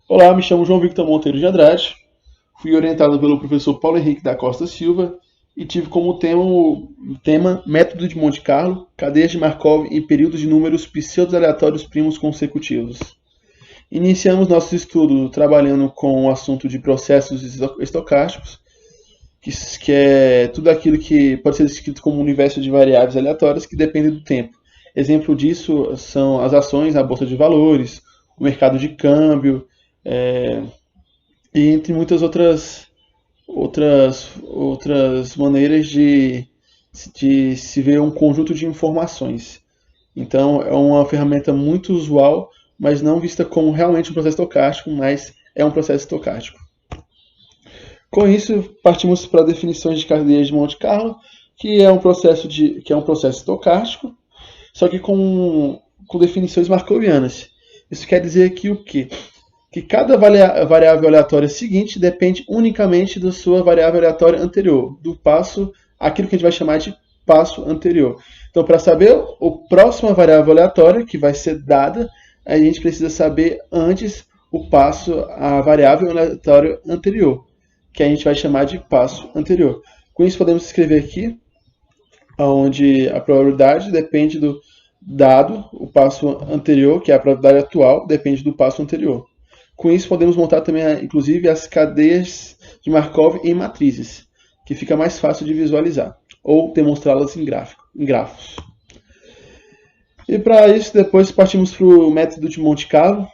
Olá, me chamo João Victor Monteiro de Andrade, fui orientado pelo professor Paulo Henrique da Costa Silva e tive como tema Método de Monte Carlo, cadeias de Markov em períodos de números pseudo-aleatórios primos consecutivos. Iniciamos nosso estudo trabalhando com o assunto de processos estocásticos, que é tudo aquilo que pode ser descrito como um universo de variáveis aleatórias que dependem do tempo. Exemplo disso são as ações na bolsa de valores, o mercado de câmbio, é, e entre muitas outras maneiras de se ver um conjunto de informações. Então, é uma ferramenta muito usual, mas não vista como realmente um processo estocástico, mas é um processo estocástico. Com isso, partimos para definições de cadeias de Monte Carlo, que é um processo estocástico, só que com definições markovianas. Isso quer dizer que o quê? Que cada variável aleatória seguinte depende unicamente da sua variável aleatória anterior, do passo, aquilo que a gente vai chamar de passo anterior. Então, para saber a próxima variável aleatória que vai ser dada, a gente precisa saber antes a variável aleatória anterior, que a gente vai chamar de passo anterior. Com isso, podemos escrever aqui, onde a probabilidade depende do dado, o passo anterior, que é a probabilidade atual, depende do passo anterior. Com isso, podemos montar também, inclusive, as cadeias de Markov em matrizes, que fica mais fácil de visualizar, ou demonstrá-las em grafos. E para isso, depois partimos para o método de Monte Carlo,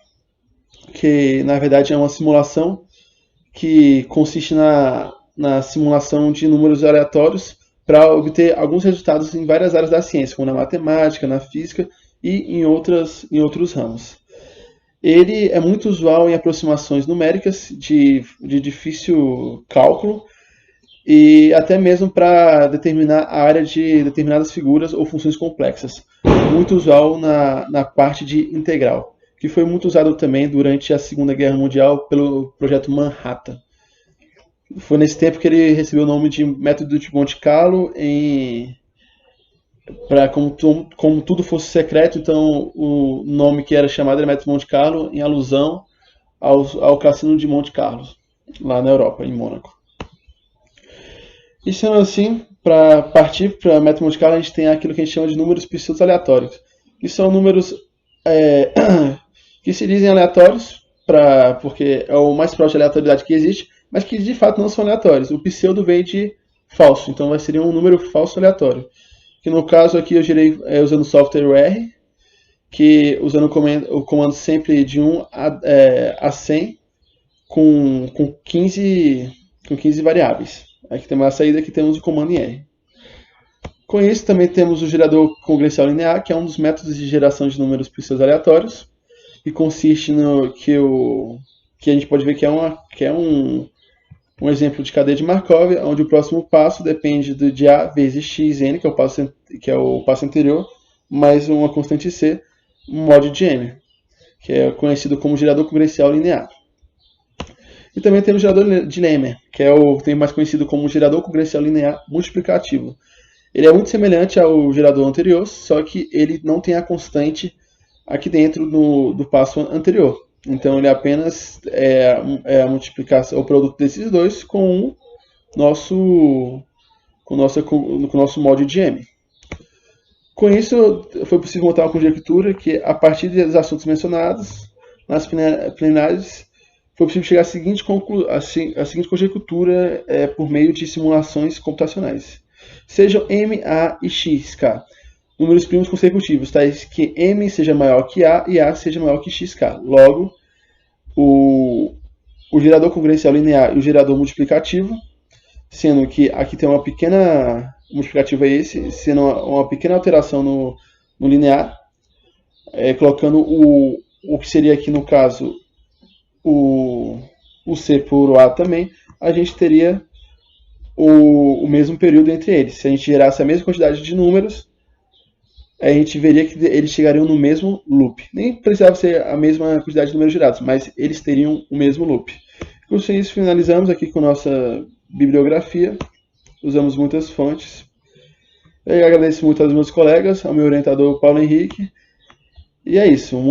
que na verdade é uma simulação que consiste na simulação de números aleatórios para obter alguns resultados em várias áreas da ciência, como na matemática, na física e em outros ramos. Ele é muito usual em aproximações numéricas de difícil cálculo e até mesmo para determinar a área de determinadas figuras ou funções complexas. Muito usual na parte de integral, que foi muito usado também durante a Segunda Guerra Mundial pelo projeto Manhattan. Foi nesse tempo que ele recebeu o nome de método de Monte Carlo, como tudo fosse secreto, então o nome que era chamado era método de Monte Carlo, em alusão ao cassino de Monte Carlo, lá na Europa, em Mônaco. E sendo assim, para partir para o método de Monte Carlo, a gente tem aquilo que a gente chama de números pseudo-aleatórios, que são números que se dizem aleatórios, porque é o mais próximo de aleatoriedade que existe, mas que de fato não são aleatórios. O pseudo vem de falso, então seria um número falso aleatório. Que no caso aqui eu gerei usando o software R, que usando o comando sempre de 1 a 100 com 15 variáveis. Aqui temos a saída, aqui temos o comando em R. Com isso também temos o gerador congrencial linear, que é um dos métodos de geração de números pseudo-aleatórios, que consiste no que a gente pode ver que é um exemplo de cadeia de Markov, onde o próximo passo depende de A vezes xn, que é o passo anterior, mais uma constante C, mod de M, que é conhecido como gerador congrencial linear. E também temos o gerador de Lemmer, que é o termo mais conhecido como gerador congrencial linear multiplicativo. Ele é muito semelhante ao gerador anterior, só que ele não tem a constante aqui dentro do passo anterior. Então ele apenas a multiplicação, o produto desses dois com o nosso mod de M. Com isso, foi possível montar uma conjectura que, a partir dos assuntos mencionados nas plenárias, foi possível chegar à seguinte conjectura por meio de simulações computacionais. Sejam M, A e X, K, números primos consecutivos, tais que M seja maior que A e A seja maior que XK. Logo, o gerador congrencial linear e o gerador multiplicativo, sendo que aqui tem uma pequena multiplicativo sendo uma pequena alteração no linear, colocando o que seria aqui no caso o C por o A também, a gente teria o mesmo período entre eles. Se a gente gerasse a mesma quantidade de números, a gente veria que eles chegariam no mesmo loop. Nem precisava ser a mesma quantidade de números gerados, mas eles teriam o mesmo loop. Com isso, finalizamos aqui com nossa bibliografia. Usamos muitas fontes. Eu agradeço muito aos meus colegas, ao meu orientador Paulo Henrique. E é isso.